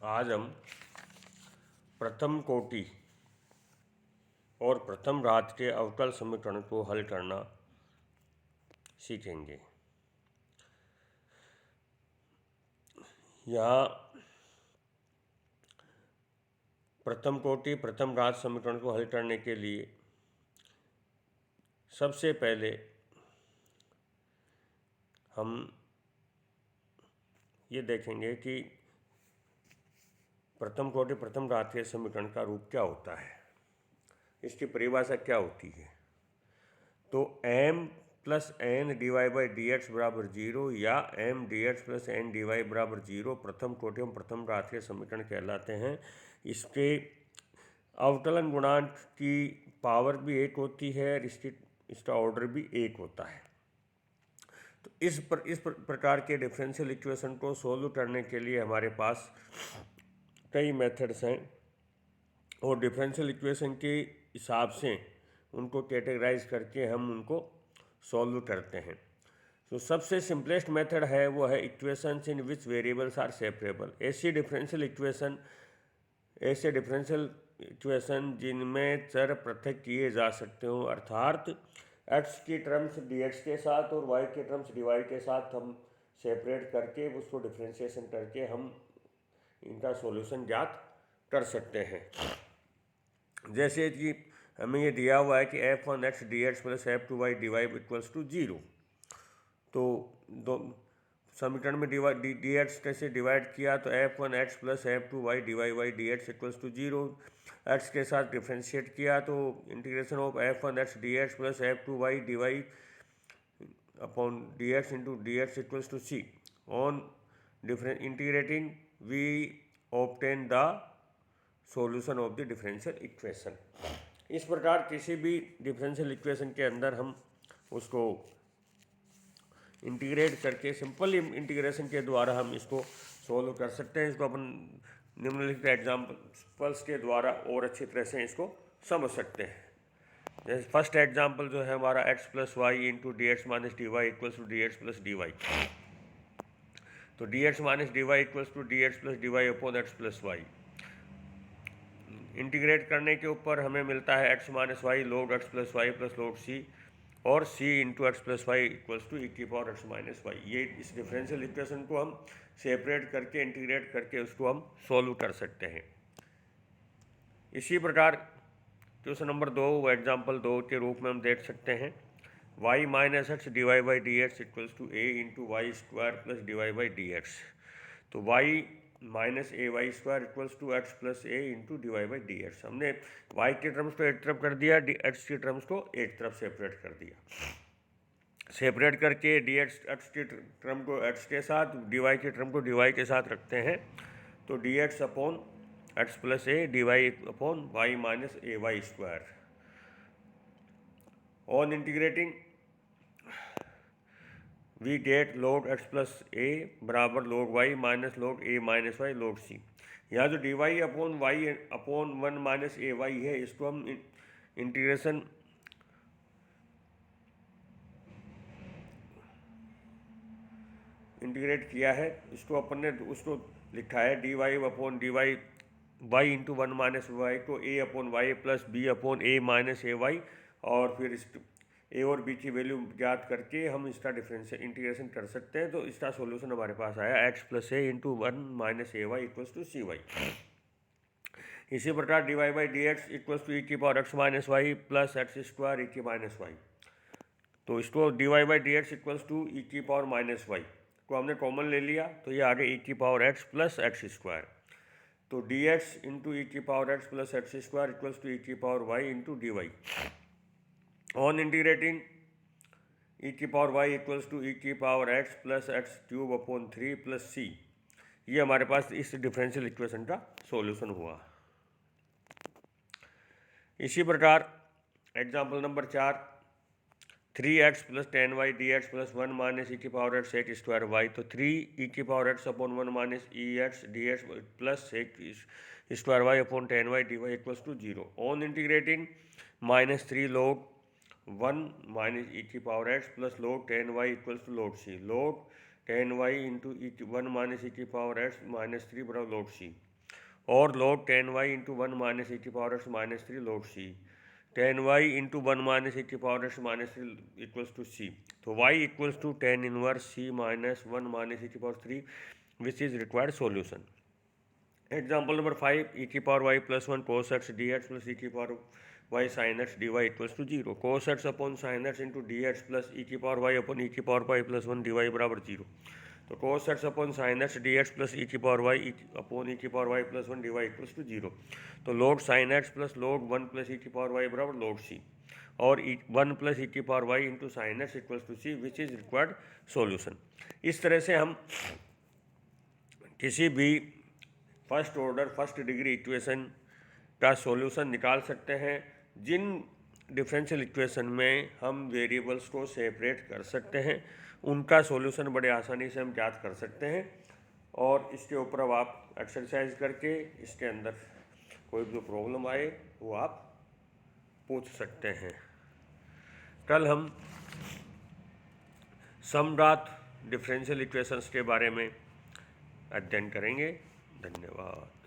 आज हम प्रथम कोटि और प्रथम घात के अवकल समीकरण को हल करना सीखेंगे। यहाँ प्रथम कोटि प्रथम घात समीकरण को हल करने के लिए सबसे पहले हम ये देखेंगे कि प्रथम कोटि प्रथम घात के समीकरण का रूप क्या होता है, इसकी परिभाषा क्या होती है। तो m plus n d y by d x बराबर 0 या m d x plus n d y बराबर 0 प्रथम कोटि एवं प्रथम घात के समीकरण कहलाते हैं। इसके अवकलन गुणांक की पावर भी एक होती है और इसका ऑर्डर भी एक होता है। तो इस प्रकार के डिफरेंशियल इक्वेशन को सोल्व करने के लिए हमारे पास कई मेथड्स हैं और डिफरेंशियल इक्वेशन के हिसाब से उनको कैटेगराइज करके हम उनको सॉल्व करते हैं। तो सबसे सिंपलेस्ट मेथड है वो है equations in which variables are separable. ऐसे डिफरेंशियल इक्वेशन जिनमें चर पृथक किए जा सकते हो, अर्थात x की टर्म्स dx के साथ और y के टर्म्स dy के साथ हम सेपरेट करके उसको डिफ्रेंशिएशन करके हम इनका सॉल्यूशन ज्ञात कर सकते हैं। जैसे कि हमें ये दिया हुआ है कि f1x dx plus f2y dy equals to 0। तो दो समीकरण में डी एक्स कैसे डिवाइड किया, तो f1x plus f2y dy d x equals to 0। x के साथ डिफ्रेंशिएट किया तो integration of f1x dx plus f2y dy upon d x into d x equals to c। On integrating we obtain the solution of the differential equation. इस प्रकार किसी भी differential equation के अंदर हम उसको इंटीग्रेट करके सिंपल इंटीग्रेशन के द्वारा हम इसको सोल्व कर सकते हैं। इसको अपन निम्नलिखित एग्जाम्पल्स के द्वारा और अच्छी तरह से इसको समझ सकते हैं। जैसे फर्स्ट एग्जाम्पल जो है हमारा x plus y into d x minus d y equals to d x plus d y. तो d x minus d y equals to d x plus d y upon x plus y. Integrate करने के ऊपर हमें मिलता है x minus y log x plus y plus log c और c into x plus y equals to e की power x minus Y. ये इस डिफरेंशियल इक्वेशन को हम सेपरेट करके इंटीग्रेट करके उसको हम सॉल्व कर सकते हैं। इसी प्रकार क्वेश्चन नंबर 2 एग्जाम्पल 2 के रूप में हम देख सकते हैं y minus x d y by d x equals to a into y square plus d y by d x. तो y minus a y square equals to x plus a into d y by d x. हमने y के terms को एक तरफ कर दिया, x के terms को एक तरफ सेपरेट कर दिया। सेपरेट करके डी एक्स के टर्म को x के साथ, डी वाई के टर्म को डी वाई के साथ रखते हैं। तो d x upon x plus a d y upon y minus a y square. On integrating we get log x plus a बराबर log y माइनस log a माइनस वाई log c। यहाँ जो d y upon y upon 1 minus a y है, इसको हम integration integrate किया है, इसको अपन ने उसको लिखा है d y upon d y y into 1 minus y को a upon y plus b upon a minus a y, और फिर ए और बी की वैल्यू ज्ञात करके हम इसका डिफरेंशियल इंटीग्रेशन कर सकते हैं। तो इसका सॉल्यूशन हमारे पास आया x plus a into 1 minus a y equals to c y. इसी प्रकार d y by d x equals to e की power x minus y plus x square e की माइनस वाई। तो इसको d y by d x equals to e की power minus y को हमने common ले लिया, तो ये आगे ई की power x plus x square. तो डी एक्स इंटू ई की power x plus x square equals to e की power y into d y. On integrating e की power y equals to e की power x plus x cube upon 3 plus c. ये हमारे पास इस differential equation का solution हुआ। इसी प्रकार example number 4 3x plus 10y d x plus 1 minus e की power x sec square y. तो 3 ई की power x upon 1 minus e x d x plus sec square y upon 10y d y equals to 0। On integrating minus 3 log 1 minus e की power x plus log 10y equals to log c। log 10y into 1 minus e की power x minus 3 बराबर log c। और log tan y into 1 minus e की power x minus 3 log c, tan y into 1 minus e की power x minus 3 equals to c। तो y equals to tan inverse c minus 1 minus e की power 3 which is required solution. Example number 5, e की power y plus 1 cos x dx plus e की power y sin x dy equals to 0। cos x upon sin x into dx plus e की power y upon e की power y plus 1 dy बराबर 0। तो cos x upon sin x dx plus e की power y upon e की power y plus 1 dy equals to 0। तो log sin x plus log 1 plus e की power y बराबर log c, और 1 plus e की power y into sine x equals to c which is required solution. इस तरह से हम किसी भी first order first degree equation का सॉल्यूशन निकाल सकते हैं। जिन डिफरेंशियल इक्वेशन में हम वेरिएबल्स को सेपरेट कर सकते हैं उनका सॉल्यूशन बड़े आसानी से हम ज्ञात कर सकते हैं, और इसके ऊपर अब आप एक्सरसाइज करके इसके अंदर कोई भी प्रॉब्लम आए वो आप पूछ सकते हैं। कल हम समरात डिफरेंशियल इक्वेशंस के बारे में अध्ययन करेंगे। धन्यवाद।